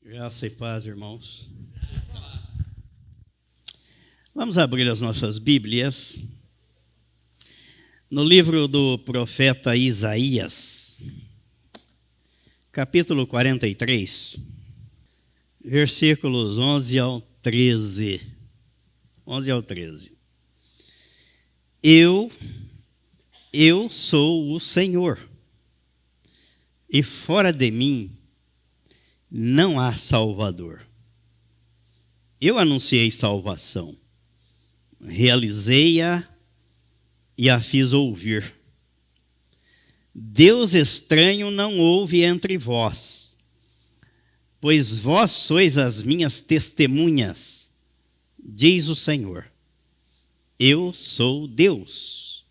Graça e paz, irmãos. Vamos abrir as nossas Bíblias no livro do profeta Isaías, capítulo 43, versículos 11 ao 13. 11 ao 13. Eu sou o Senhor, e fora de mim não há Salvador. Eu anunciei salvação, realizei-a e a fiz ouvir. Deus estranho não houve entre vós, pois vós sois as minhas testemunhas, diz o Senhor. Eu sou Deus.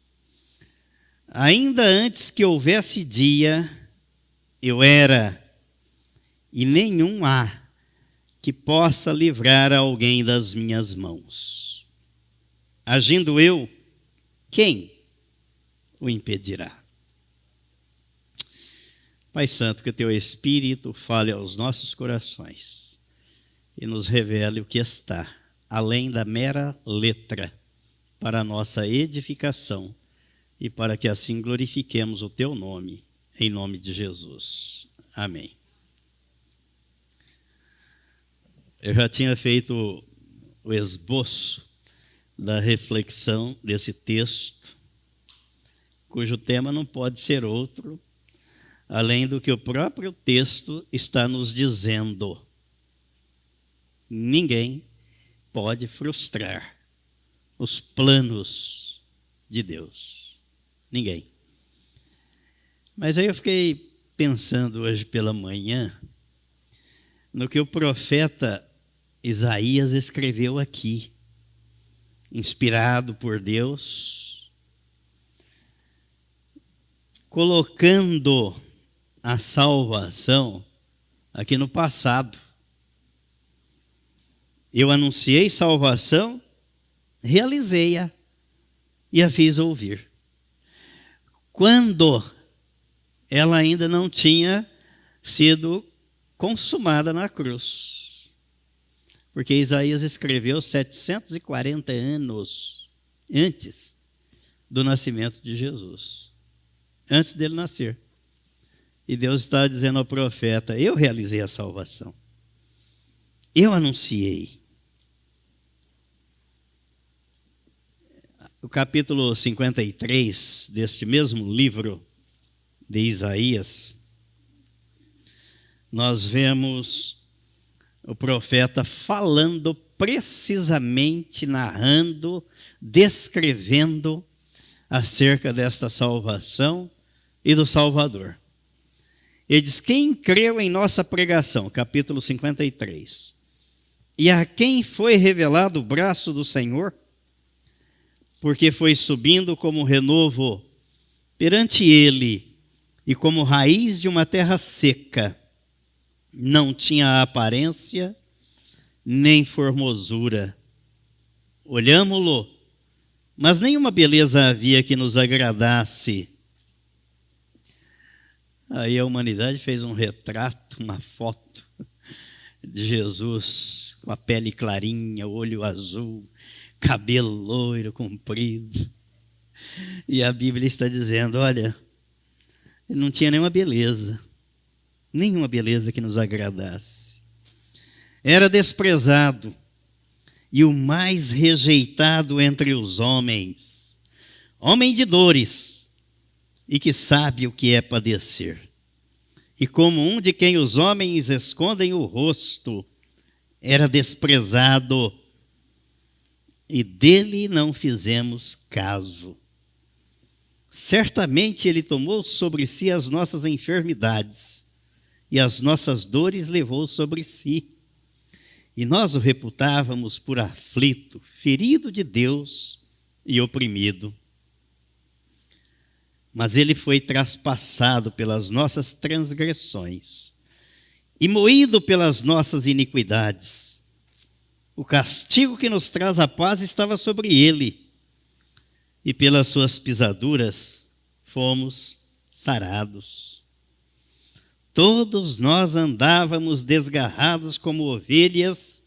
Ainda antes que houvesse dia, eu era, e nenhum há que possa livrar alguém das minhas mãos. Agindo eu, quem o impedirá? Pai Santo, que o teu Espírito fale aos nossos corações e nos revele o que está além da mera letra, para a nossa edificação e para que assim glorifiquemos o teu nome, em nome de Jesus. Amém. Eu já tinha feito o esboço da reflexão desse texto, cujo tema não pode ser outro, além do que o próprio texto está nos dizendo. Ninguém pode frustrar os planos de Deus. Ninguém. Mas aí eu fiquei pensando hoje pela manhã no que o profeta Isaías escreveu aqui, inspirado por Deus, colocando a salvação aqui no passado. Eu anunciei salvação, realizei-a e a fiz ouvir. Quando ela ainda não tinha sido consumada na cruz. Porque Isaías escreveu 740 anos antes do nascimento de Jesus. Antes dele nascer. E Deus está dizendo ao profeta, eu realizei a salvação. Eu anunciei. O capítulo 53 deste mesmo livro de Isaías, nós vemos o profeta falando precisamente, narrando, descrevendo acerca desta salvação e do Salvador. Ele diz, quem creu em nossa pregação, capítulo 53, e a quem foi revelado o braço do Senhor, porque foi subindo como renovo perante ele, e como raiz de uma terra seca, não tinha aparência, nem formosura. Olhámo-lo, mas nenhuma beleza havia que nos agradasse. Aí a humanidade fez um retrato, uma foto de Jesus, com a pele clarinha, olho azul, cabelo loiro, comprido. E a Bíblia está dizendo, olha, ele não tinha nenhuma beleza que nos agradasse. Era desprezado e o mais rejeitado entre os homens, homem de dores e que sabe o que é padecer. E como um de quem os homens escondem o rosto, era desprezado e dele não fizemos caso. Certamente ele tomou sobre si as nossas enfermidades e as nossas dores levou sobre si. E nós o reputávamos por aflito, ferido de Deus e oprimido. Mas ele foi traspassado pelas nossas transgressões e moído pelas nossas iniquidades. O castigo que nos traz a paz estava sobre ele, e pelas suas pisaduras fomos sarados. Todos nós andávamos desgarrados como ovelhas,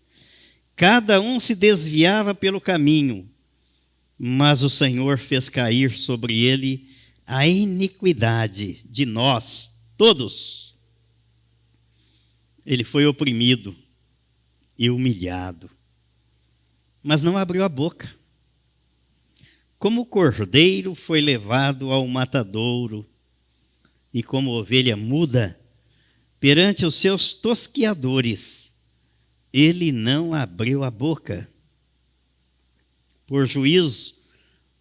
cada um se desviava pelo caminho, mas o Senhor fez cair sobre ele a iniquidade de nós, todos. Ele foi oprimido e humilhado, mas não abriu a boca. Como cordeiro foi levado ao matadouro, e como ovelha muda perante os seus tosquiadores, ele não abriu a boca. Por juízo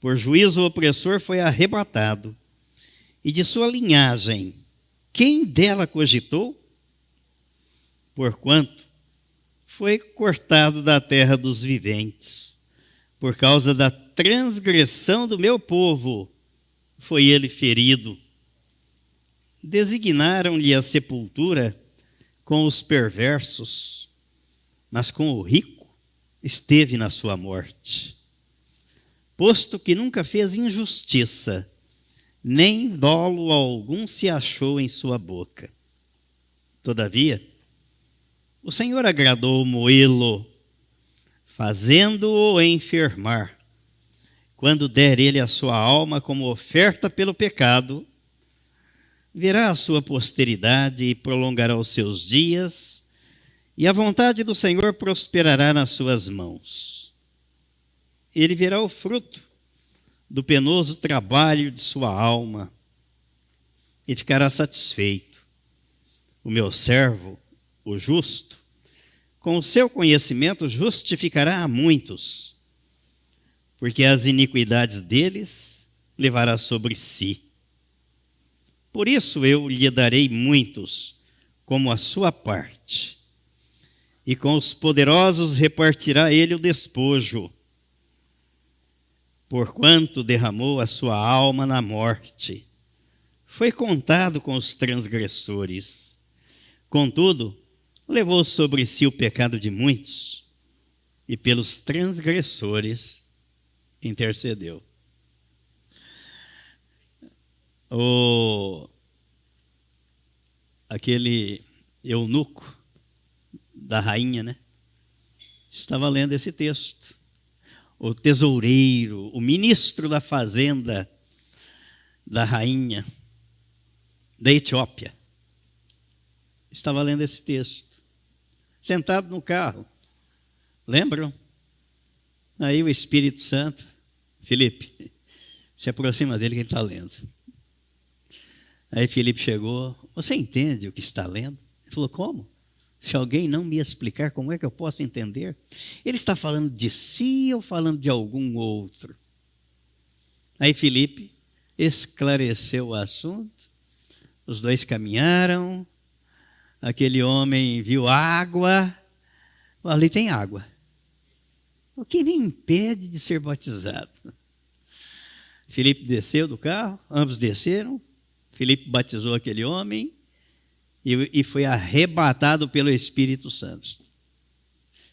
o opressor foi arrebatado, e de sua linhagem, quem dela cogitou? Porquanto foi cortado da terra dos viventes, por causa da transgressão do meu povo, foi ele ferido. Designaram-lhe a sepultura com os perversos, mas com o rico esteve na sua morte. Posto que nunca fez injustiça, nem dolo algum se achou em sua boca. Todavia, o Senhor agradou moê-lo, fazendo-o enfermar. Quando der ele a sua alma como oferta pelo pecado, verá a sua posteridade e prolongará os seus dias, e a vontade do Senhor prosperará nas suas mãos. Ele verá o fruto do penoso trabalho de sua alma e ficará satisfeito. O meu servo, o justo, com o seu conhecimento justificará a muitos, porque as iniquidades deles levará sobre si. Por isso eu lhe darei muitos como a sua parte, e com os poderosos repartirá ele o despojo, porquanto derramou a sua alma na morte. Foi contado com os transgressores. Contudo, levou sobre si o pecado de muitos, e pelos transgressores intercedeu. Aquele eunuco da rainha, né? Estava lendo esse texto. O tesoureiro, o ministro da fazenda da rainha da Etiópia, estava lendo esse texto, sentado no carro. Lembram? Aí o Espírito Santo, Felipe, se aproxima dele que ele está lendo. Aí Felipe chegou, você entende o que está lendo? Ele falou, como? Se alguém não me explicar, como é que eu posso entender? Ele está falando de si ou falando de algum outro? Aí Felipe esclareceu o assunto, os dois caminharam, aquele homem viu água, ali tem água. O que me impede de ser batizado? Felipe desceu do carro, ambos desceram, Felipe batizou aquele homem e foi arrebatado pelo Espírito Santo.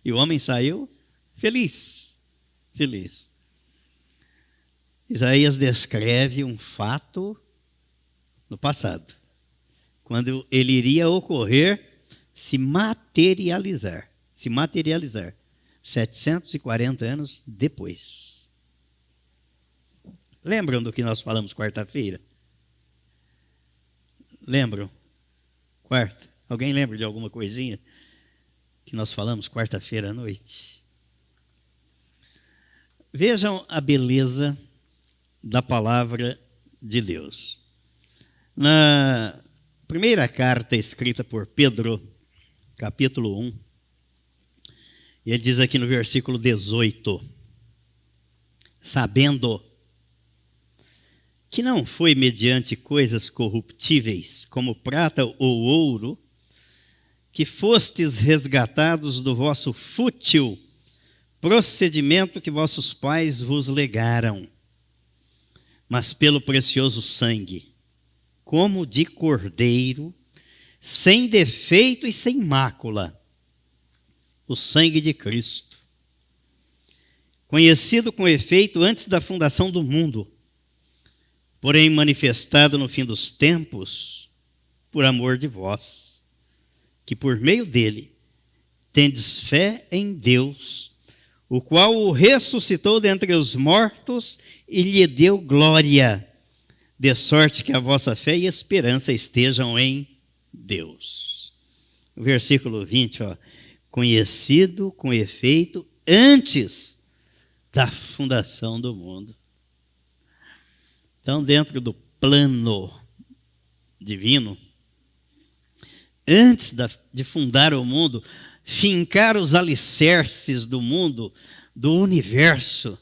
E o homem saiu feliz, feliz. Isaías descreve um fato no passado, quando ele iria ocorrer, se materializar, 740 anos depois. Lembram do que nós falamos quarta-feira? Lembram? Quarta. Alguém lembra de alguma coisinha que nós falamos quarta-feira à noite? Vejam a beleza da palavra de Deus. Na primeira carta escrita por Pedro, capítulo 1, ele diz aqui no versículo 18, sabendo que não foi mediante coisas corruptíveis, como prata ou ouro, que fostes resgatados do vosso fútil procedimento que vossos pais vos legaram, mas pelo precioso sangue, como de cordeiro, sem defeito e sem mácula, o sangue de Cristo, conhecido com efeito antes da fundação do mundo, porém manifestado no fim dos tempos, por amor de vós, que por meio dele tendes fé em Deus, o qual o ressuscitou dentre os mortos e lhe deu glória, de sorte que a vossa fé e esperança estejam em Deus. O versículo 20, conhecido com efeito antes da fundação do mundo. Então, dentro do plano divino, antes de fundar o mundo, fincar os alicerces do mundo, do universo,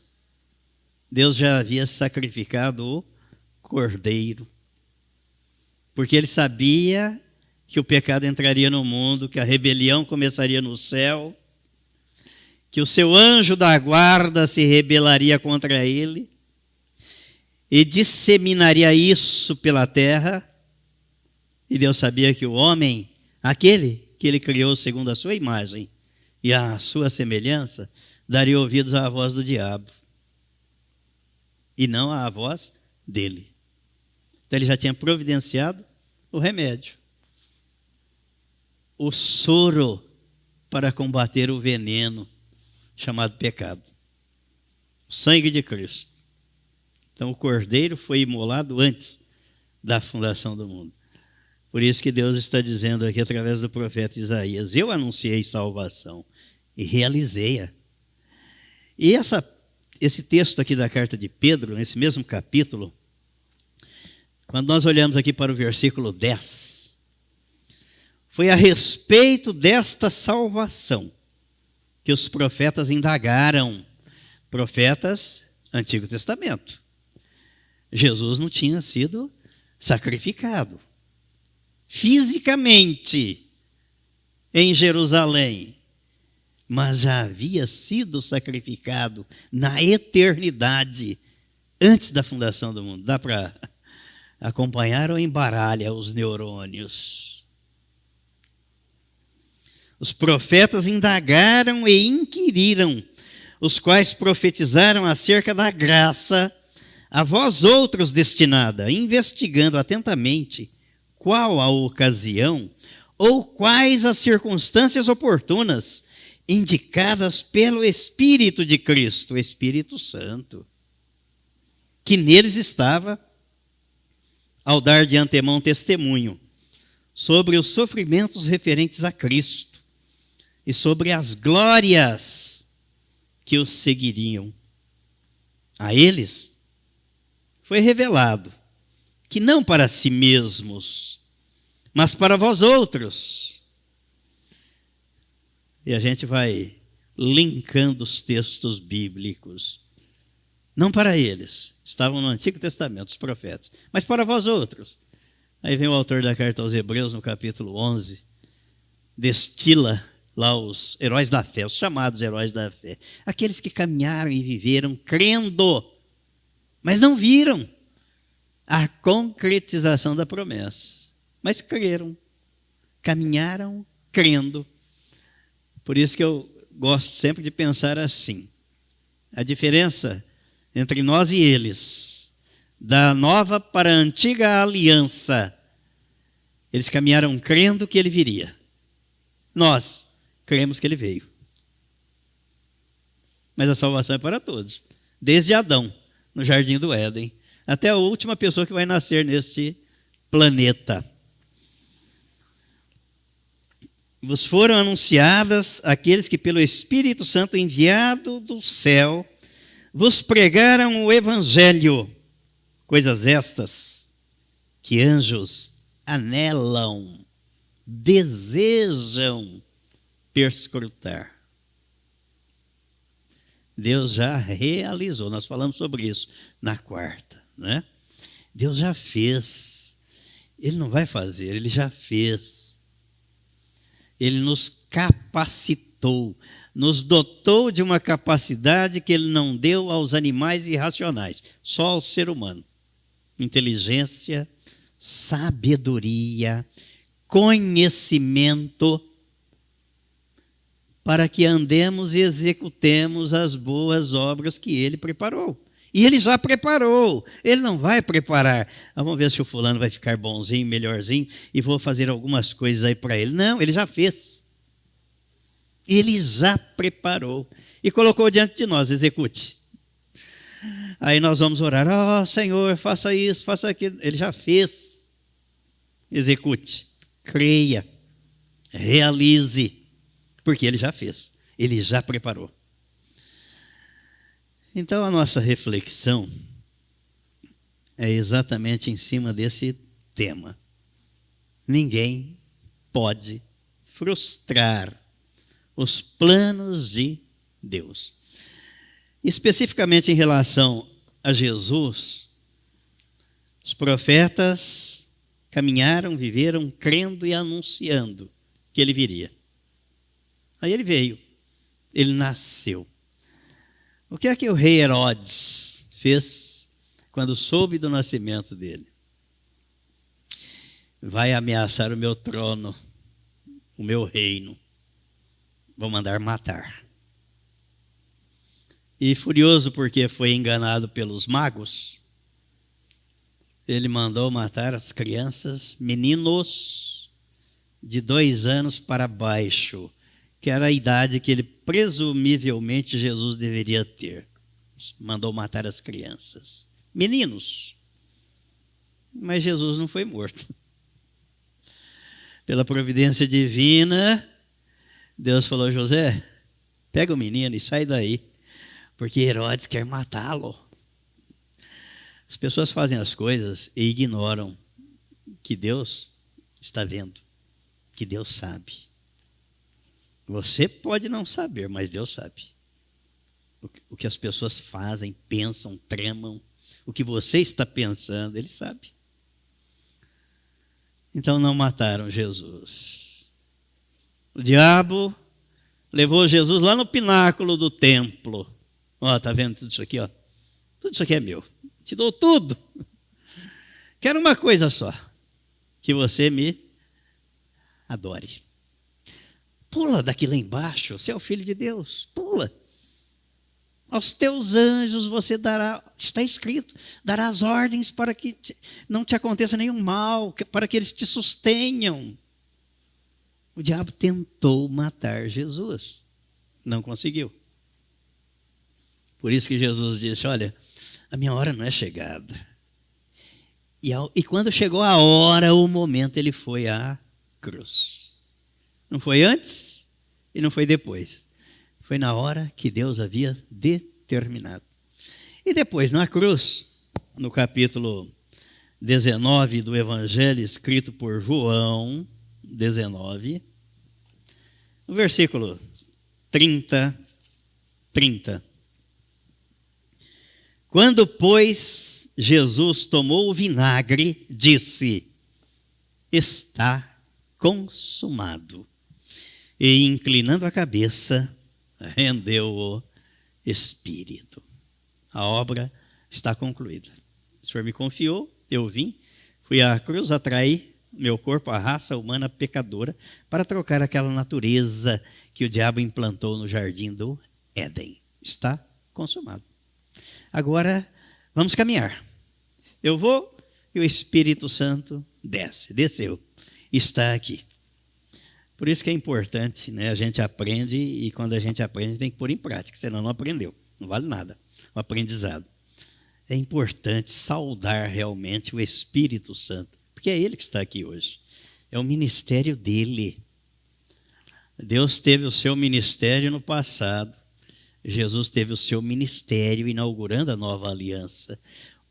Deus já havia sacrificado o Cordeiro, porque ele sabia que o pecado entraria no mundo, que a rebelião começaria no céu, que o seu anjo da guarda se rebelaria contra ele e disseminaria isso pela terra. E Deus sabia que o homem, aquele que ele criou segundo a sua imagem e a sua semelhança, daria ouvidos à voz do diabo e não à voz dele. Então ele já tinha providenciado o remédio, o soro para combater o veneno chamado pecado, o sangue de Cristo. Então o Cordeiro foi imolado antes da fundação do mundo. Por isso que Deus está dizendo aqui através do profeta Isaías: eu anunciei salvação e realizei-a. E esse texto aqui da carta de Pedro, nesse mesmo capítulo, quando nós olhamos aqui para o versículo 10, foi a respeito desta salvação que os profetas indagaram. Profetas, Antigo Testamento. Jesus não tinha sido sacrificado fisicamente em Jerusalém, mas já havia sido sacrificado na eternidade, antes da fundação do mundo. Dá para acompanhar ou embaralha os neurônios? Os profetas indagaram e inquiriram, os quais profetizaram acerca da graça a vós outros destinada, investigando atentamente qual a ocasião ou quais as circunstâncias oportunas indicadas pelo Espírito de Cristo, o Espírito Santo, que neles estava, ao dar de antemão testemunho sobre os sofrimentos referentes a Cristo e sobre as glórias que os seguiriam. A eles foi revelado que não para si mesmos, mas para vós outros. E a gente vai linkando os textos bíblicos. Não para eles, estavam no Antigo Testamento, os profetas, mas para vós outros. Aí vem o autor da carta aos Hebreus, no capítulo 11, destila lá os heróis da fé, os chamados heróis da fé. Aqueles que caminharam e viveram crendo, mas não viram a concretização da promessa, mas creram, caminharam crendo. Por isso que eu gosto sempre de pensar assim: a diferença entre nós e eles, da nova para a antiga aliança, eles caminharam crendo que ele viria. Nós cremos que ele veio. Mas a salvação é para todos, desde Adão, no jardim do Éden, até a última pessoa que vai nascer neste planeta. Vos foram anunciadas aqueles que pelo Espírito Santo enviado do céu vos pregaram o Evangelho, coisas estas que anjos anelam, desejam perscrutar. Deus já realizou, nós falamos sobre isso na quarta, né? Deus já fez, Ele não vai fazer, Ele já fez. Ele nos capacitou, nos dotou de uma capacidade que Ele não deu aos animais irracionais, só ao ser humano. Inteligência, sabedoria, conhecimento, para que andemos e executemos as boas obras que Ele preparou. E ele já preparou. Ele não vai preparar. Vamos ver se o fulano vai ficar bonzinho, melhorzinho, e vou fazer algumas coisas aí para ele. Não, ele já fez. Ele já preparou. E colocou diante de nós, execute. Aí nós vamos orar. Oh, Senhor, faça isso, faça aquilo. Ele já fez. Execute. Creia. Realize. Porque ele já fez. Ele já preparou. Então a nossa reflexão é exatamente em cima desse tema. Ninguém pode frustrar os planos de Deus. Especificamente em relação a Jesus, os profetas caminharam, viveram crendo e anunciando que ele viria. Aí ele veio, ele nasceu. O que é que o rei Herodes fez quando soube do nascimento dele? Vai ameaçar o meu trono, o meu reino. Vou mandar matar. E furioso porque foi enganado pelos magos, ele mandou matar as crianças, meninos de 2 anos para baixo, que era a idade que ele presumivelmente Jesus deveria ter. Mandou matar as crianças. Meninos. Mas Jesus não foi morto. Pela providência divina, Deus falou: José, pega o menino e sai daí, porque Herodes quer matá-lo. As pessoas fazem as coisas e ignoram que Deus está vendo, que Deus sabe. Você pode não saber, mas Deus sabe. O que as pessoas fazem, pensam, tremam, o que você está pensando, Ele sabe. Então não mataram Jesus. O diabo levou Jesus lá no pináculo do templo. Ó, tá vendo tudo isso aqui, ó? Tudo isso aqui é meu. Te dou tudo. Quero uma coisa só, que você me adore. Pula daqui lá embaixo, você é o filho de Deus, pula. Aos teus anjos você dará, está escrito, dará as ordens para que não te aconteça nenhum mal, para que eles te sustenham. O diabo tentou matar Jesus, não conseguiu. Por isso que Jesus disse: olha, a minha hora não é chegada. E quando chegou a hora, o momento, ele foi à cruz. Não foi antes e não foi depois. Foi na hora que Deus havia determinado. E depois, na cruz, no capítulo 19 do Evangelho escrito por João, 19, no versículo 30. Quando, pois, Jesus tomou o vinagre, disse: está consumado. E, inclinando a cabeça, rendeu o Espírito. A obra está concluída. O Senhor me confiou, eu vim, fui à cruz atrair meu corpo, a raça humana pecadora, para trocar aquela natureza que o diabo implantou no jardim do Éden. Está consumado. Agora, vamos caminhar. Eu vou e o Espírito Santo desceu, está aqui. Por isso que é importante, né? A gente aprende e quando a gente aprende tem que pôr em prática, senão não aprendeu, não vale nada o aprendizado. É importante saudar realmente o Espírito Santo, porque é Ele que está aqui hoje, é o ministério dEle. Deus teve o seu ministério no passado, Jesus teve o seu ministério inaugurando a nova aliança.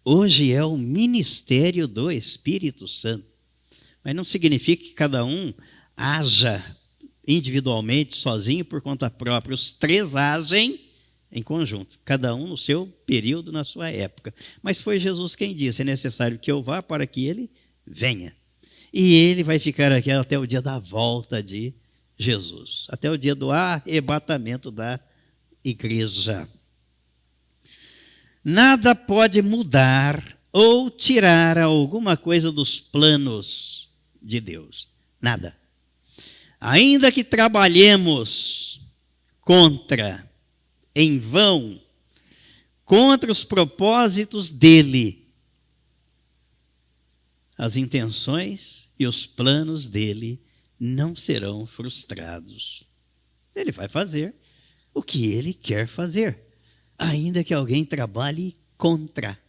Hoje é o ministério do Espírito Santo, mas não significa que cada um haja individualmente, sozinho, por conta própria. Os três agem em conjunto, cada um no seu período, na sua época. Mas foi Jesus quem disse: é necessário que eu vá para que ele venha. E ele vai ficar aqui até o dia da volta de Jesus, até o dia do arrebatamento da igreja. Nada pode mudar ou tirar alguma coisa dos planos de Deus. Nada. Ainda que trabalhemos em vão, contra os propósitos dele. As intenções e os planos dele não serão frustrados. Ele vai fazer o que ele quer fazer, ainda que alguém trabalhe contra.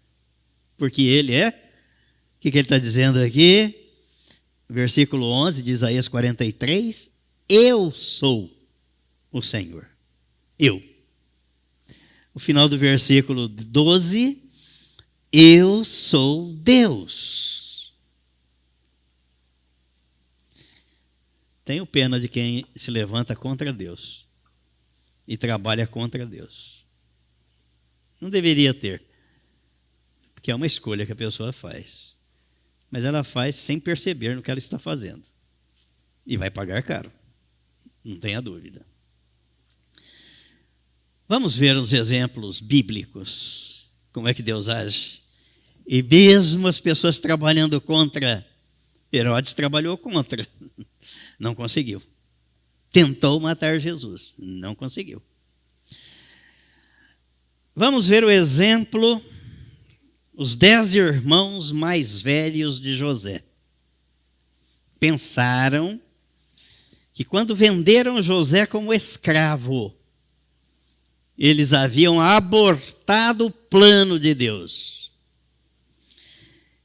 Porque ele é, o que ele está dizendo aqui? Versículo 11 de Isaías 43, eu sou o Senhor. Eu. O final do versículo 12, eu sou Deus. Tenho pena de quem se levanta contra Deus e trabalha contra Deus. Não deveria ter, porque é uma escolha que a pessoa faz. Mas ela faz sem perceber no que ela está fazendo. E vai pagar caro, não tenha dúvida. Vamos ver os exemplos bíblicos, como é que Deus age. E mesmo as pessoas trabalhando contra, Herodes trabalhou contra, não conseguiu. Tentou matar Jesus, não conseguiu. Vamos ver o exemplo, os 10 irmãos mais velhos de José. Pensaram que quando venderam José como escravo, eles haviam abortado o plano de Deus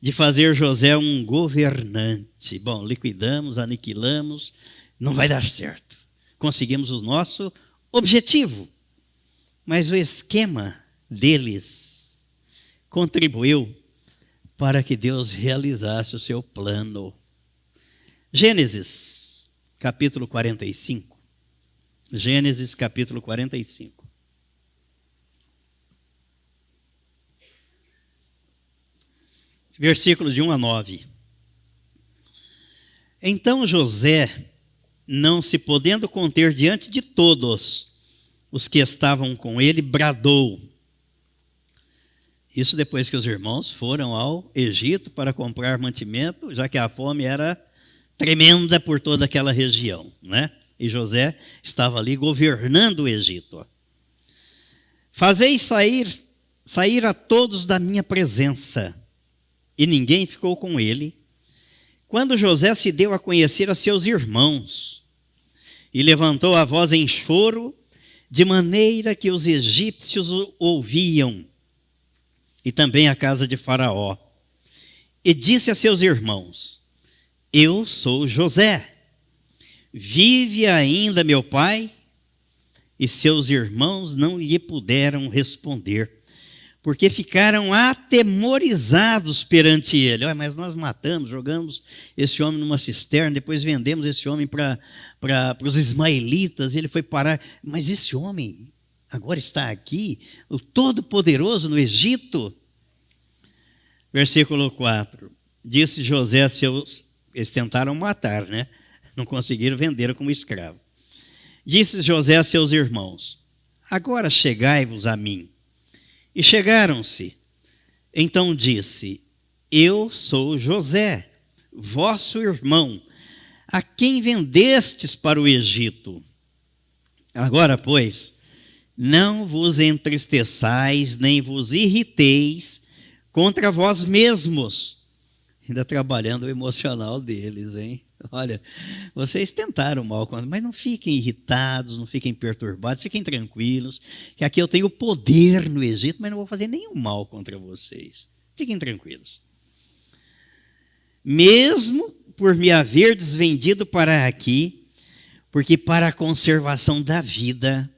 de fazer José um governante. Bom, liquidamos, aniquilamos, não vai dar certo. Conseguimos o nosso objetivo. Mas o esquema deles contribuiu para que Deus realizasse o seu plano. Gênesis, capítulo 45. Gênesis, capítulo 45. Versículos de 1 a 9. Então José, não se podendo conter diante de todos os que estavam com ele, bradou. Isso depois que os irmãos foram ao Egito para comprar mantimento, já que a fome era tremenda por toda aquela região, né? E José estava ali governando o Egito. Fazeis sair a todos da minha presença. E ninguém ficou com ele. Quando José se deu a conhecer a seus irmãos, e levantou a voz em choro, de maneira que os egípcios o ouviam, e também a casa de Faraó. E disse a seus irmãos: eu sou José. Vive ainda meu pai? E seus irmãos não lhe puderam responder, porque ficaram atemorizados perante ele. Mas nós matamos, jogamos esse homem numa cisterna, depois vendemos esse homem para os ismaelitas, ele foi parar. Mas esse homem agora está aqui, o Todo-Poderoso no Egito. Versículo 4. Disse José a seus... Eles tentaram matar, né? Não conseguiram, venderam como escravo. Disse José a seus irmãos: agora chegai-vos a mim. E chegaram-se. Então disse: eu sou José, vosso irmão, a quem vendestes para o Egito. Agora, pois, não vos entristeçais, nem vos irriteis contra vós mesmos. Ainda trabalhando o emocional deles, hein? Olha, vocês tentaram mal, mas não fiquem irritados, não fiquem perturbados, fiquem tranquilos, que aqui eu tenho poder no Egito, mas não vou fazer nenhum mal contra vocês. Fiquem tranquilos. Mesmo por me haverdes vendido para aqui, porque para a conservação da vida,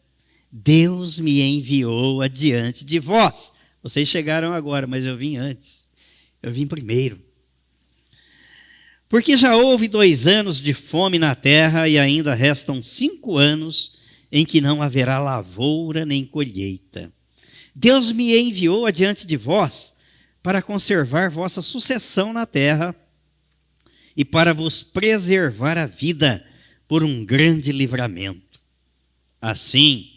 Deus me enviou adiante de vós. Vocês chegaram agora, mas eu vim antes. Eu vim primeiro. Porque já houve 2 anos de fome na terra e ainda restam 5 anos em que não haverá lavoura nem colheita. Deus me enviou adiante de vós para conservar vossa sucessão na terra e para vos preservar a vida por um grande livramento. Assim,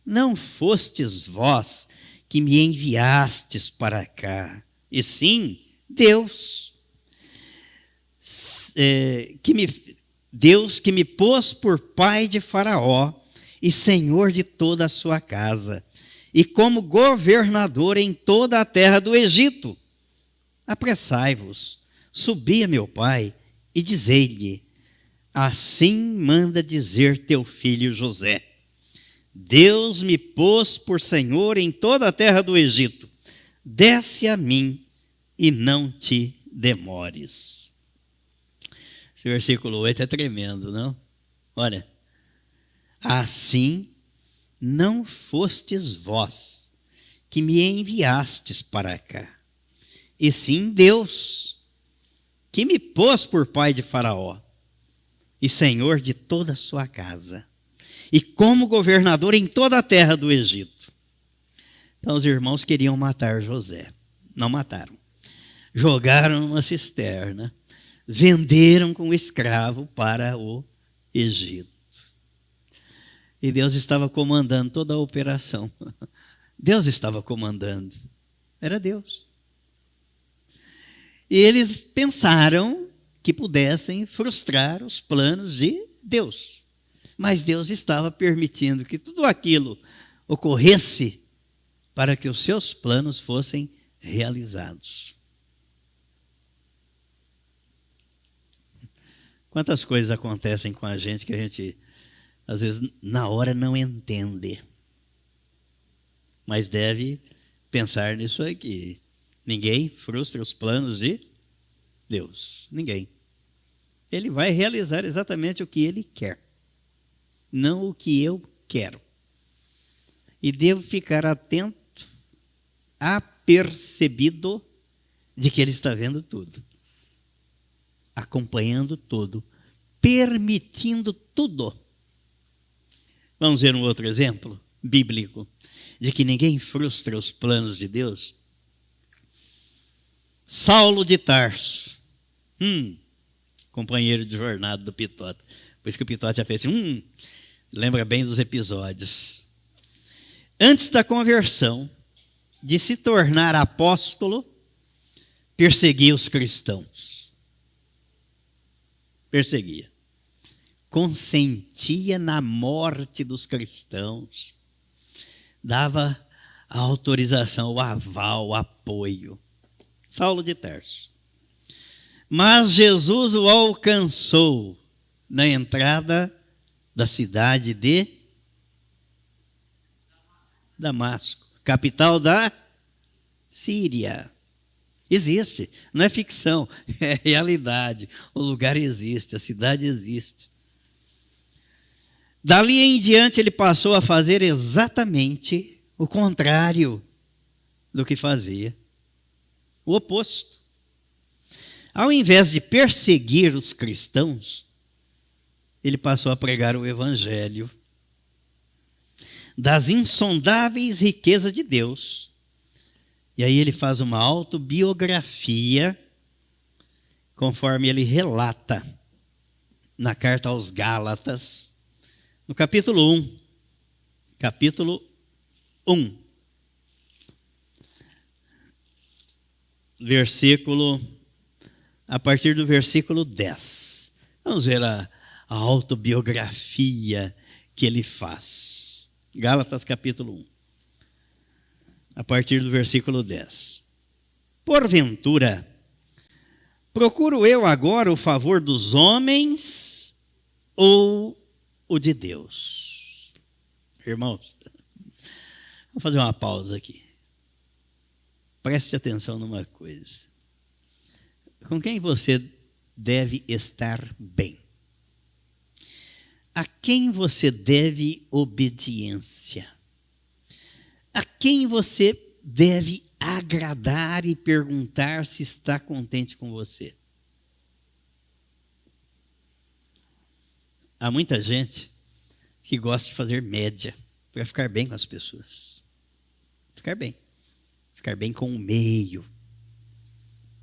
não fostes vós que me enviastes para cá, e sim Deus. Deus que me pôs por pai de Faraó e senhor de toda a sua casa, e como governador em toda a terra do Egito. Apressai-vos, subi a meu pai e dizei-lhe: assim manda dizer teu filho José: Deus me pôs por senhor em toda a terra do Egito. Desce a mim e não te demores. Esse versículo 8 é tremendo, não? Olha, assim não fostes vós que me enviastes para cá, e sim Deus, que me pôs por pai de Faraó e senhor de toda a sua casa, e como governador em toda a terra do Egito. Então os irmãos queriam matar José, não mataram. Jogaram numa cisterna, venderam como escravo para o Egito. E Deus estava comandando toda a operação. Deus estava comandando. Era Deus. E eles pensaram que pudessem frustrar os planos de Deus. Mas Deus estava permitindo que tudo aquilo ocorresse para que os seus planos fossem realizados. Quantas coisas acontecem com a gente que a gente, às vezes, na hora não entende. Mas deve pensar nisso aqui. Ninguém frustra os planos de Deus. Ninguém. Ele vai realizar exatamente o que Ele quer, não o que eu quero. E devo ficar atento, apercebido de que Ele está vendo tudo, acompanhando tudo, permitindo tudo. Vamos ver um outro exemplo bíblico de que ninguém frustra os planos de Deus. Saulo de Tarso, companheiro de jornada do Pitote. Por isso que o Pitote já fez assim, lembra bem dos episódios. Antes da conversão, de se tornar apóstolo, perseguia os cristãos. Perseguia. Consentia na morte dos cristãos. Dava a autorização, o aval, o apoio. Saulo de Tarso. Mas Jesus o alcançou na entrada da cidade de Damasco, capital da Síria. Existe, não é ficção, é realidade. O lugar existe, a cidade existe. Dali em diante ele passou a fazer exatamente o contrário do que fazia. O oposto. Ao invés de perseguir os cristãos, ele passou a pregar o evangelho das insondáveis riquezas de Deus. E aí ele faz uma autobiografia, conforme ele relata na carta aos Gálatas, no capítulo 1. Capítulo 1. A partir do versículo 10. Vamos ver a autobiografia que ele faz. Gálatas capítulo 1. A partir do versículo 10. Porventura, procuro eu agora o favor dos homens ou o de Deus? Irmãos, vou fazer uma pausa aqui. Preste atenção numa coisa. Com quem você deve estar bem? A quem você deve obediência? A quem você deve agradar e perguntar se está contente com você? Há muita gente que gosta de fazer média para ficar bem com as pessoas. Ficar bem. Ficar bem com o meio,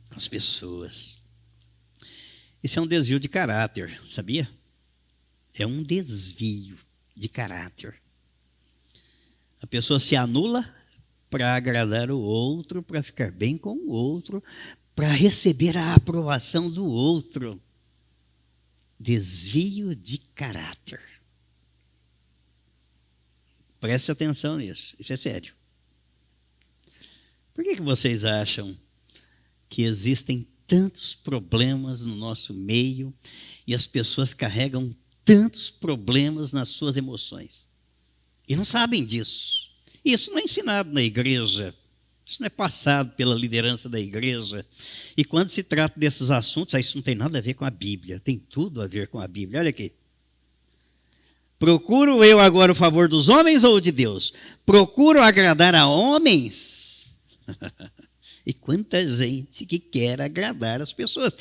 com as pessoas. Isso é um desvio de caráter, sabia? É um desvio de caráter. A pessoa se anula para agradar o outro, para ficar bem com o outro, para receber a aprovação do outro. Desvio de caráter. Preste atenção nisso, isso é sério. Por que vocês acham que existem tantos problemas no nosso meio e as pessoas carregam tantos problemas nas suas emoções? E não sabem disso. Isso não é ensinado na igreja. Isso não é passado pela liderança da igreja. E quando se trata desses assuntos, isso não tem nada a ver com a Bíblia. Tem tudo a ver com a Bíblia. Olha aqui. Procuro eu agora o favor dos homens ou de Deus? Procuro agradar a homens? E quanta gente que quer agradar as pessoas.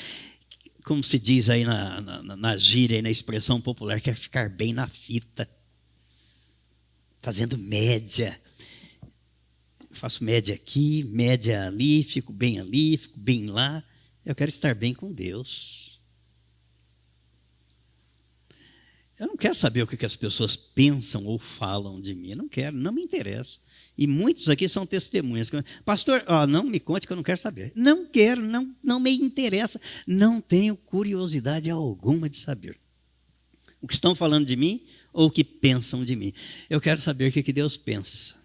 Como se diz aí na gíria, aí na expressão popular, quer ficar bem na fita. Fazendo média. Faço média aqui, média ali, fico bem lá. Eu quero estar bem com Deus. Eu não quero saber o que as pessoas pensam ou falam de mim. Eu não quero, não me interessa. E muitos aqui são testemunhas. Pastor, não me conte que eu não quero saber. Não quero, não me interessa. Não tenho curiosidade alguma de saber o que estão falando de mim ou o que pensam de mim. Eu quero saber o que Deus pensa.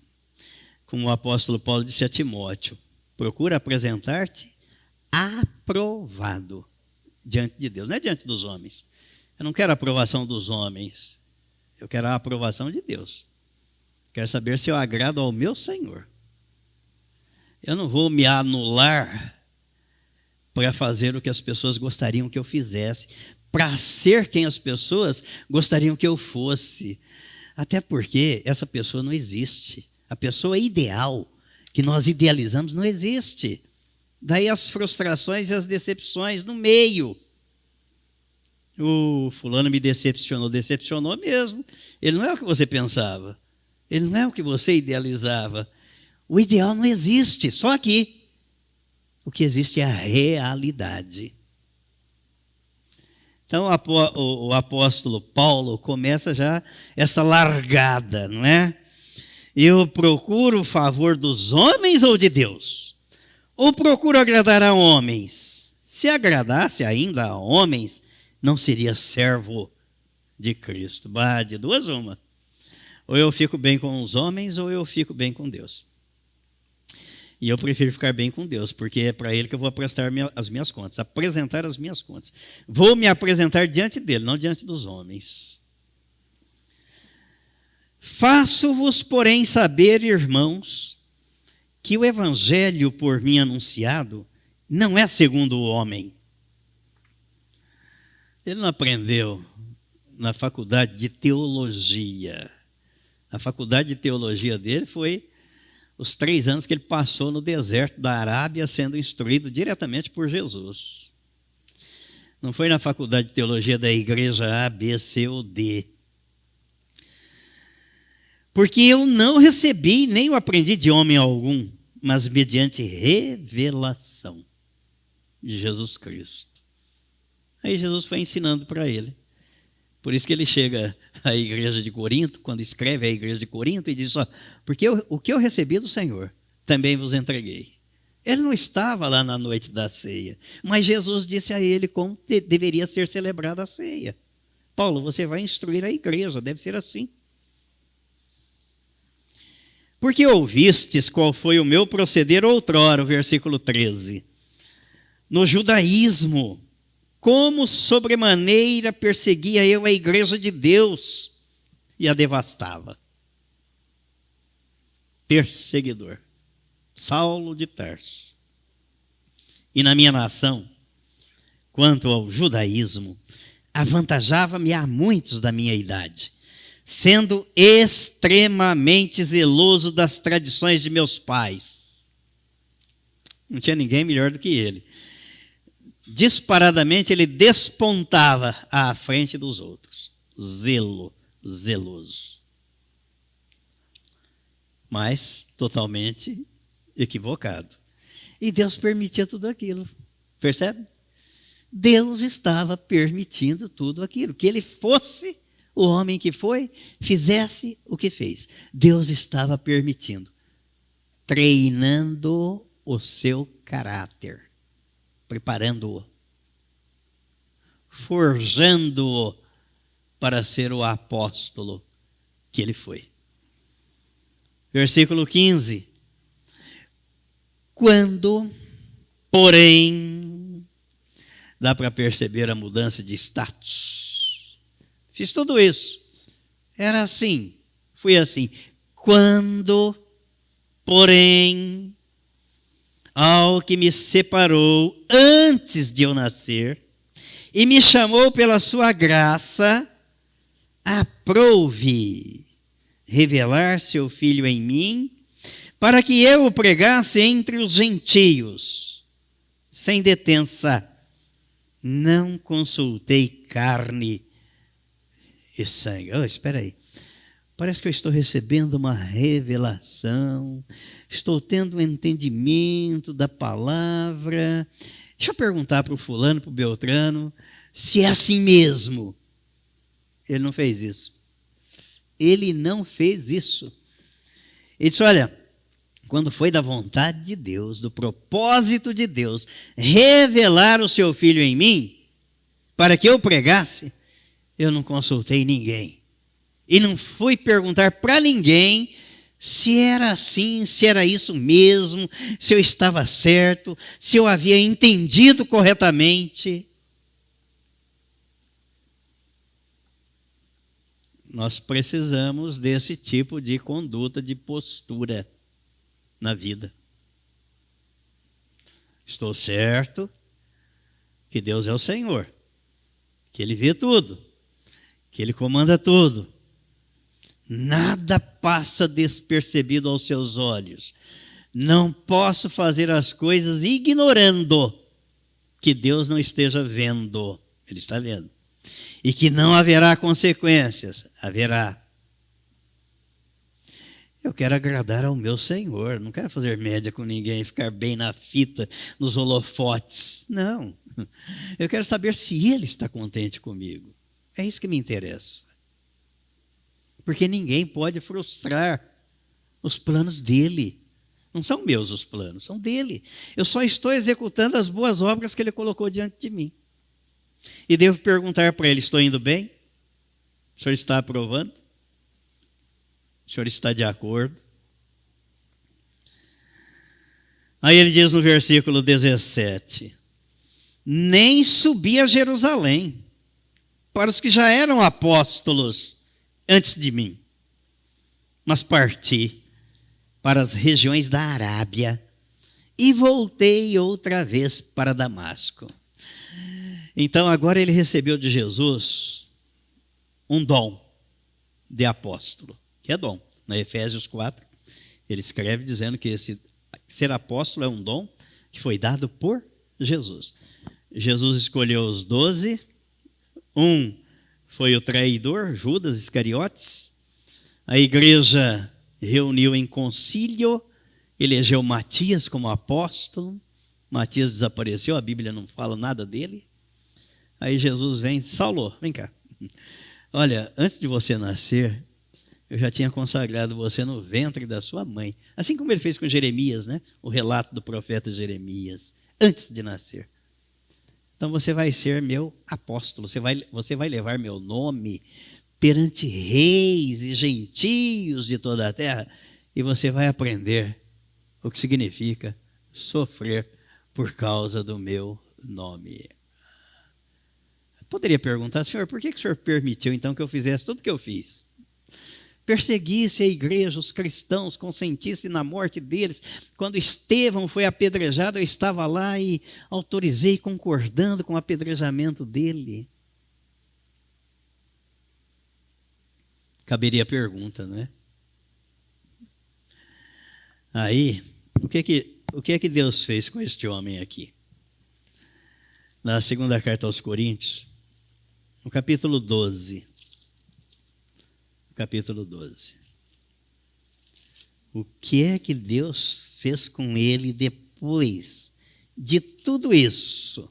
Como o apóstolo Paulo disse a Timóteo, procura apresentar-te aprovado diante de Deus, não é diante dos homens. Eu não quero a aprovação dos homens, eu quero a aprovação de Deus. Quero saber se eu agrado ao meu Senhor. Eu não vou me anular para fazer o que as pessoas gostariam que eu fizesse, para ser quem as pessoas gostariam que eu fosse. Até porque essa pessoa não existe. A pessoa ideal que nós idealizamos não existe. Daí as frustrações e as decepções no meio. O fulano me decepcionou mesmo. Ele não é o que você pensava. Ele não é o que você idealizava. O ideal não existe, só aqui. O que existe é a realidade. Então o apóstolo Paulo começa já essa largada, não é? Eu procuro o favor dos homens ou de Deus? Ou procuro agradar a homens? Se agradasse ainda a homens, não seria servo de Cristo. De duas uma. Ou eu fico bem com os homens, ou eu fico bem com Deus. E eu prefiro ficar bem com Deus, porque é para Ele que eu vou prestar as minhas contas, apresentar as minhas contas. Vou me apresentar diante dEle, não diante dos homens. Faço-vos, porém, saber, irmãos, que o evangelho por mim anunciado não é segundo o homem. Ele não aprendeu na faculdade de teologia. A faculdade de teologia dele foi os 3 anos que ele passou no deserto da Arábia, sendo instruído diretamente por Jesus. Não foi na faculdade de teologia da igreja A, B, C ou D. Porque eu não recebi, nem o aprendi de homem algum, mas mediante revelação de Jesus Cristo. Aí Jesus foi ensinando para ele. Por isso que ele chega à igreja de Corinto, quando escreve à igreja de Corinto, e diz, porque o que eu recebi do Senhor, também vos entreguei. Ele não estava lá na noite da ceia, mas Jesus disse a ele como deveria ser celebrada a ceia. Paulo, você vai instruir a igreja, deve ser assim. Porque ouvistes qual foi o meu proceder outrora, o versículo 13. No judaísmo, como sobremaneira perseguia eu a igreja de Deus e a devastava. Perseguidor. Saulo de Tarso. E na minha nação, quanto ao judaísmo, avantajava-me a muitos da minha idade, sendo extremamente zeloso das tradições de meus pais. Não tinha ninguém melhor do que ele. Disparadamente ele despontava à frente dos outros. Zeloso. Mas totalmente equivocado. E Deus permitia tudo aquilo. Percebe? Deus estava permitindo tudo aquilo. Que ele fosse o homem que foi, fizesse o que fez. Deus estava permitindo. Treinando o seu caráter. Preparando-o, forjando-o para ser o apóstolo que ele foi. Versículo 15. Quando, porém, dá para perceber a mudança de status. Fiz tudo isso. Era assim, fui assim. Quando, porém, ao que me separou antes de eu nascer e me chamou pela sua graça, aprouve revelar seu Filho em mim, para que eu o pregasse entre os gentios, sem detença. Não consultei carne e sangue. Oh, espera aí. Parece que eu estou recebendo uma revelação, estou tendo um entendimento da palavra. Deixa eu perguntar para o fulano, para o Beltrano, se é assim mesmo. Ele não fez isso. Ele não fez isso. Ele disse, olha, quando foi da vontade de Deus, do propósito de Deus, revelar o seu Filho em mim, para que eu pregasse, eu não consultei ninguém. E não fui perguntar para ninguém se era assim, se era isso mesmo, se eu estava certo, se eu havia entendido corretamente. Nós precisamos desse tipo de conduta, de postura na vida. Estou certo que Deus é o Senhor, que Ele vê tudo, que Ele comanda tudo. Nada passa despercebido aos seus olhos. Não posso fazer as coisas ignorando que Deus não esteja vendo. Ele está vendo. E que não haverá consequências. Haverá. Eu quero agradar ao meu Senhor. Não quero fazer média com ninguém, ficar bem na fita, nos holofotes. Não. Eu quero saber se Ele está contente comigo. É isso que me interessa. Porque ninguém pode frustrar os planos dele. Não são meus os planos, são dele. Eu só estou executando as boas obras que ele colocou diante de mim. E devo perguntar para ele, estou indo bem? O senhor está aprovando? O senhor está de acordo? Aí ele diz no versículo 17, nem subi a Jerusalém para os que já eram apóstolos antes de mim, mas parti para as regiões da Arábia e voltei outra vez para Damasco. Então agora ele recebeu de Jesus um dom de apóstolo, que é dom. Na Efésios 4, ele escreve dizendo que ser apóstolo é um dom que foi dado por Jesus. Jesus escolheu os 12, foi o traidor, Judas Iscariotes. A igreja reuniu em concílio, elegeu Matias como apóstolo. Matias desapareceu, a Bíblia não fala nada dele. Aí Jesus vem, Saulo, vem cá. Olha, antes de você nascer, eu já tinha consagrado você no ventre da sua mãe. Assim como ele fez com Jeremias, né? O relato do profeta Jeremias, antes de nascer. Então você vai ser meu apóstolo, você vai levar meu nome perante reis e gentios de toda a terra, e você vai aprender o que significa sofrer por causa do meu nome. Poderia perguntar, Senhor, por que o Senhor permitiu então que eu fizesse tudo o que eu fiz? Perseguisse a igreja, os cristãos, consentisse na morte deles. Quando Estevão foi apedrejado, eu estava lá e autorizei, concordando com o apedrejamento dele. Caberia a pergunta, não é? Aí, o que é que Deus fez com este homem aqui? Na segunda carta aos Coríntios, no capítulo 12. Capítulo 12. O que é que Deus fez com ele depois de tudo isso?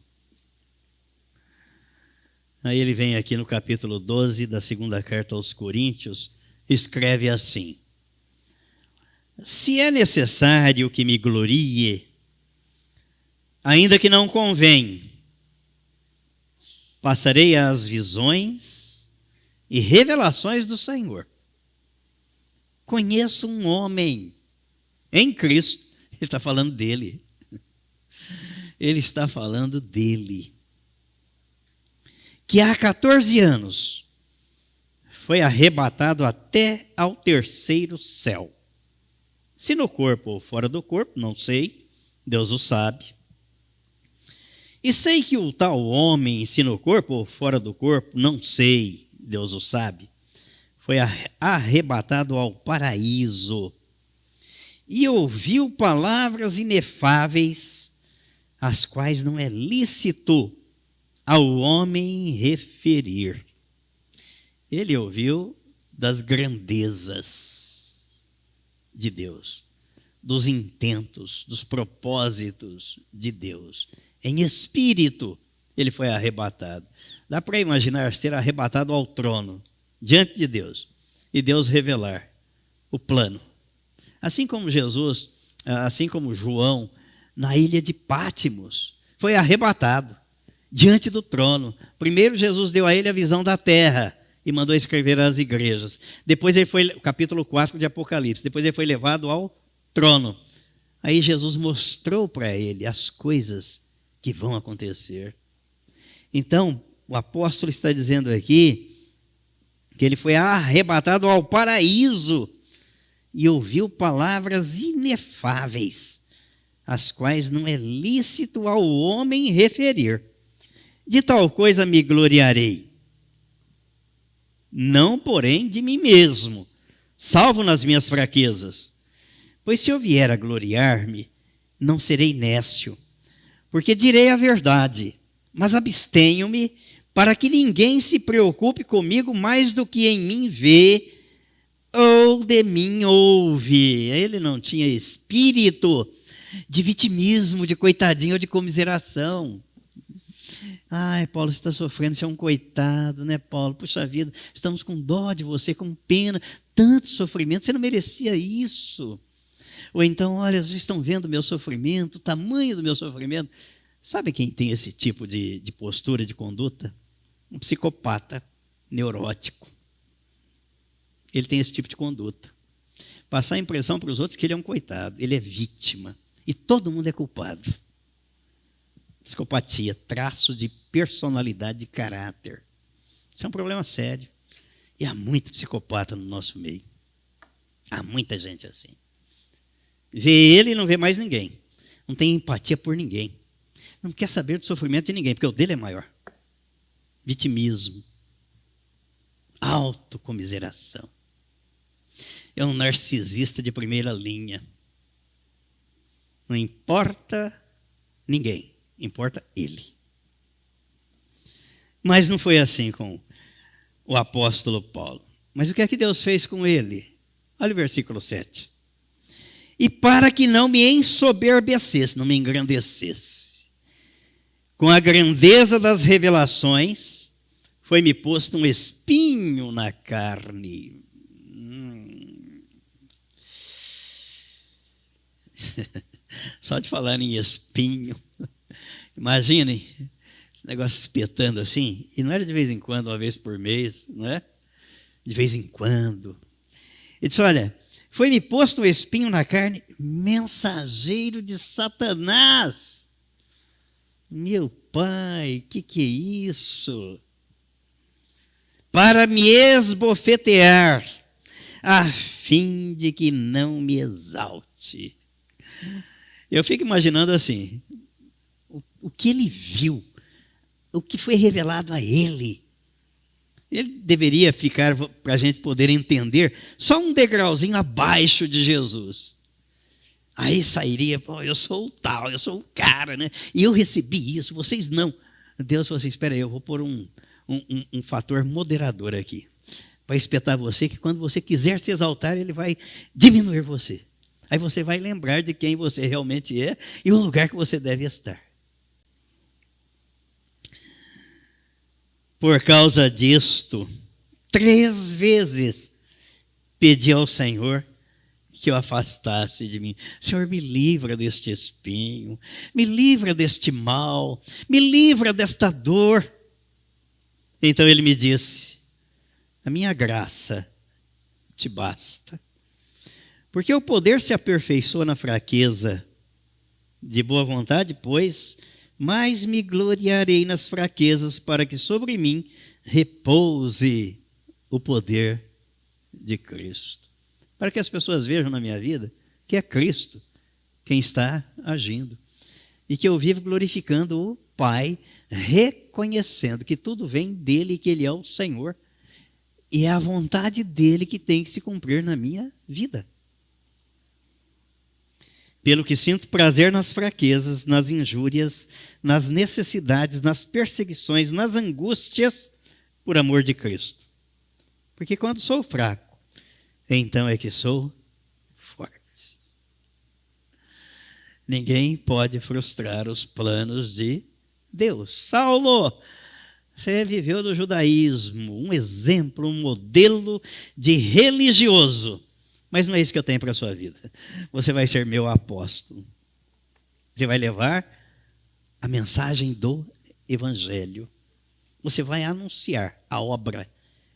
Aí ele vem aqui no capítulo 12 da segunda carta aos Coríntios, escreve assim: se é necessário que me glorie, ainda que não convém, passarei às visões e revelações do Senhor. Conheço um homem em Cristo Ele está falando dele. Ele está falando dele. Que há 14 anos foi arrebatado até ao terceiro céu. Se no corpo ou fora do corpo, não sei, Deus o sabe. E sei que o tal homem, se no corpo ou fora do corpo, não sei, Deus o sabe, foi arrebatado ao paraíso e ouviu palavras inefáveis, as quais não é lícito ao homem referir. Ele ouviu das grandezas de Deus, dos intentos, dos propósitos de Deus. Em espírito, ele foi arrebatado. Dá para imaginar ser arrebatado ao trono, diante de Deus, e Deus revelar o plano. Assim como Jesus, assim como João, na ilha de Pátimos, foi arrebatado diante do trono. Primeiro Jesus deu a ele a visão da terra e mandou escrever às igrejas. Depois ele foi, capítulo 4 de Apocalipse, depois ele foi levado ao trono. Aí Jesus mostrou para ele as coisas que vão acontecer. Então, o apóstolo está dizendo aqui que ele foi arrebatado ao paraíso e ouviu palavras inefáveis, as quais não é lícito ao homem referir. De tal coisa me gloriarei, não, porém, de mim mesmo, salvo nas minhas fraquezas. Pois se eu vier a gloriar-me, não serei nécio, porque direi a verdade, mas abstenho-me para que ninguém se preocupe comigo mais do que em mim vê ou de mim ouve. Ele não tinha espírito de vitimismo, de coitadinho ou de comiseração. Ai, Paulo, você está sofrendo, você é um coitado, né, Paulo? Puxa vida, estamos com dó de você, com pena, tanto sofrimento, você não merecia isso. Ou então, olha, vocês estão vendo o meu sofrimento, o tamanho do meu sofrimento. Sabe quem tem esse tipo de postura, de conduta? Um psicopata neurótico. Ele tem esse tipo de conduta. Passar a impressão para os outros que ele é um coitado, ele é vítima. E todo mundo é culpado. Psicopatia, traço de personalidade, de caráter. Isso é um problema sério. E há muito psicopata no nosso meio. Há muita gente assim. Vê ele e não vê mais ninguém. Não tem empatia por ninguém. Não quer saber do sofrimento de ninguém, porque o dele é maior. Vitimismo. Autocomiseração. É um narcisista de primeira linha. Não importa ninguém, importa ele. Mas não foi assim com o apóstolo Paulo. Mas o que é que Deus fez com ele? Olha o versículo 7. E para que não me ensoberbecesse, não me engrandecesse, com a grandeza das revelações, foi-me posto um espinho na carne. Só de falar em espinho, imaginem esse negócio espetando assim, e não era de vez em quando, uma vez por mês, não é? De vez em quando. Ele disse, olha, foi-me posto um espinho na carne, mensageiro de Satanás. Meu pai, que é isso? Para me esbofetear, a fim de que não me exalte. Eu fico imaginando assim, o que ele viu, o que foi revelado a ele. Ele deveria ficar, para a gente poder entender, só um degrauzinho abaixo de Jesus. Aí sairia, pô, eu sou o tal, eu sou o cara, né? E eu recebi isso, vocês não. Deus falou assim, espera aí, eu vou pôr um fator moderador aqui, para espetar você, que quando você quiser se exaltar, ele vai diminuir você. Aí você vai lembrar de quem você realmente é e o lugar que você deve estar. Por causa disto, 3 vezes pedi ao Senhor que o afastasse de mim. Senhor, me livra deste espinho, me livra deste mal, me livra desta dor. Então ele me disse, a minha graça te basta, Porque o poder se aperfeiçoa na fraqueza. De boa vontade, pois, mais me gloriarei nas fraquezas, para que sobre mim repouse o poder de Cristo. Para que as pessoas vejam na minha vida que é Cristo quem está agindo. E que eu vivo glorificando o Pai, reconhecendo que tudo vem dele e que ele é o Senhor. E é a vontade dele que tem que se cumprir na minha vida. Pelo que sinto prazer nas fraquezas, nas injúrias, nas necessidades, nas perseguições, nas angústias, por amor de Cristo. Porque quando sou fraco, então é que sou forte. Ninguém pode frustrar os planos de Deus. Saulo, você viveu do judaísmo, um exemplo, um modelo de religioso. Mas não é isso que eu tenho para a sua vida. Você vai ser meu apóstolo. Você vai levar a mensagem do Evangelho. Você vai anunciar a obra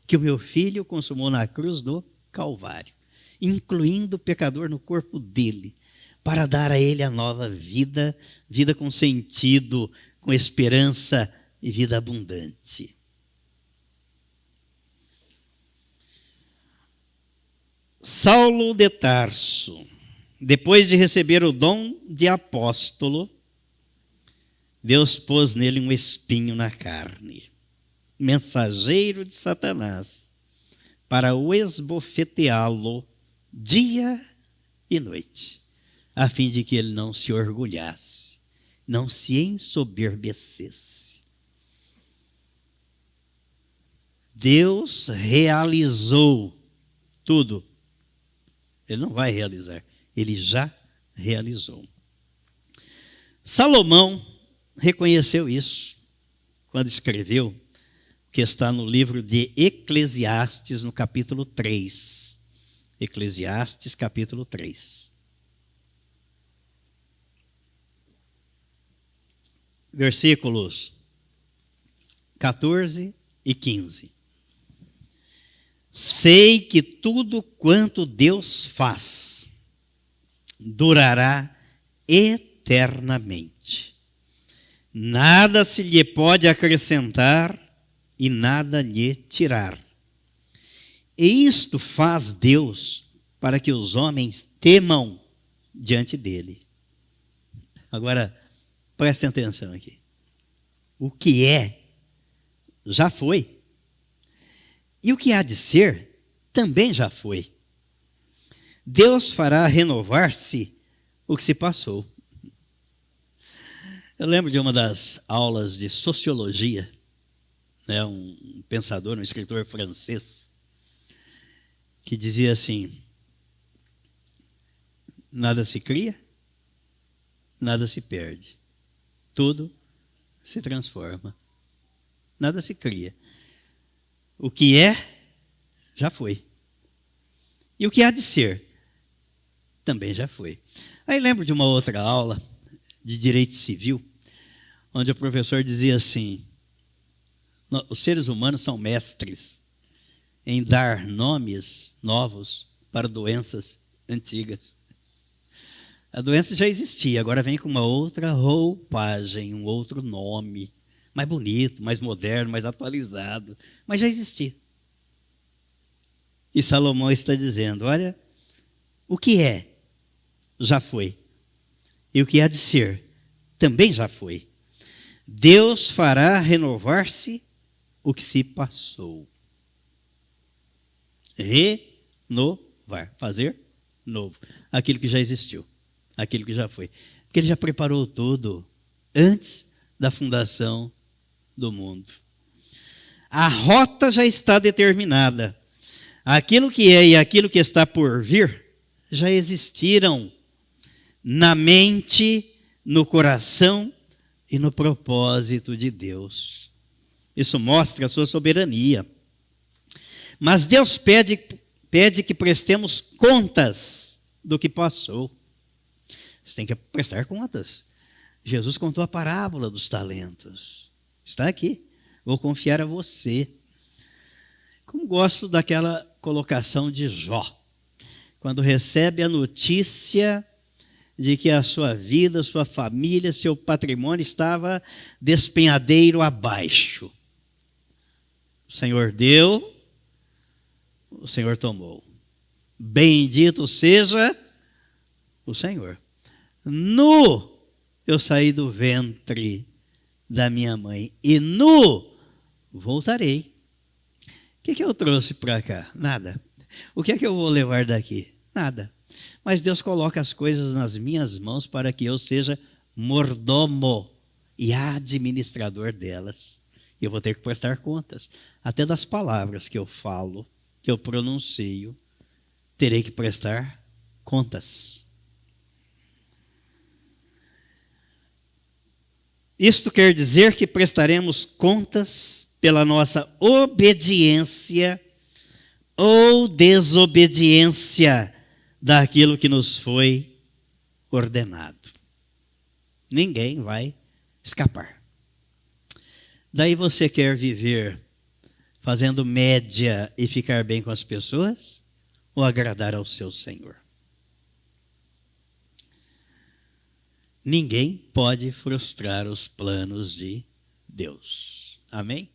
que o meu filho consumou na cruz do Calvário, incluindo o pecador no corpo dele, para dar a ele a nova vida, vida com sentido, com esperança e vida abundante. Saulo de Tarso, depois de receber o dom de apóstolo, Deus pôs nele um espinho na carne, mensageiro de Satanás, para o esbofeteá-lo dia e noite, a fim de que ele não se orgulhasse, não se ensoberbecesse. Deus realizou tudo. Ele não vai realizar, ele já realizou. Salomão reconheceu isso quando escreveu, que está no livro de Eclesiastes, no capítulo 3. Eclesiastes, capítulo 3. Versículos 14 e 15. Sei que tudo quanto Deus faz durará eternamente. Nada se lhe pode acrescentar e nada lhe tirar. E isto faz Deus para que os homens temam diante dele. Agora, prestem atenção aqui. O que é, já foi. E o que há de ser, também já foi. Deus fará renovar-se o que se passou. Eu lembro de uma das aulas de sociologia, né, um pensador, um escritor francês, que dizia assim: nada se cria, nada se perde. Tudo se transforma. Nada se cria. O que é, já foi. E o que há de ser, também já foi. Aí lembro de uma outra aula de direito civil, onde o professor dizia assim: os seres humanos são mestres em dar nomes novos para doenças antigas. A doença já existia, agora vem com uma outra roupagem, um outro nome, mais bonito, mais moderno, mais atualizado, mas já existia. E Salomão está dizendo: olha, o que é, já foi. E o que há de ser, também já foi. Deus fará renovar-se o que se passou. Renovar, fazer novo. Aquilo que já existiu, aquilo que já foi. Porque ele já preparou tudo antes da fundação do mundo. A rota já está determinada. Aquilo que é e aquilo que está por vir já existiram na mente, no coração e no propósito de Deus. Isso mostra a sua soberania. Mas Deus pede que prestemos contas do que passou. Você tem que prestar contas. Jesus contou a parábola dos talentos. Está aqui. Vou confiar a você. Como gosto daquela colocação de Jó, quando recebe a notícia de que a sua vida, sua família, seu patrimônio estava despenhadeiro abaixo. O Senhor deu, o Senhor tomou. Bendito seja o Senhor. Nu eu saí do ventre da minha mãe, e nu voltarei. O que eu trouxe para cá? Nada. O que é que eu vou levar daqui? Nada. Mas Deus coloca as coisas nas minhas mãos para que eu seja mordomo e administrador delas. E eu vou ter que prestar contas. Até das palavras que eu falo, que eu pronuncio, terei que prestar contas. Isto quer dizer que prestaremos contas pela nossa obediência ou desobediência daquilo que nos foi ordenado. Ninguém vai escapar. Daí você quer viver fazendo média e ficar bem com as pessoas ou agradar ao seu Senhor? Ninguém pode frustrar os planos de Deus. Amém?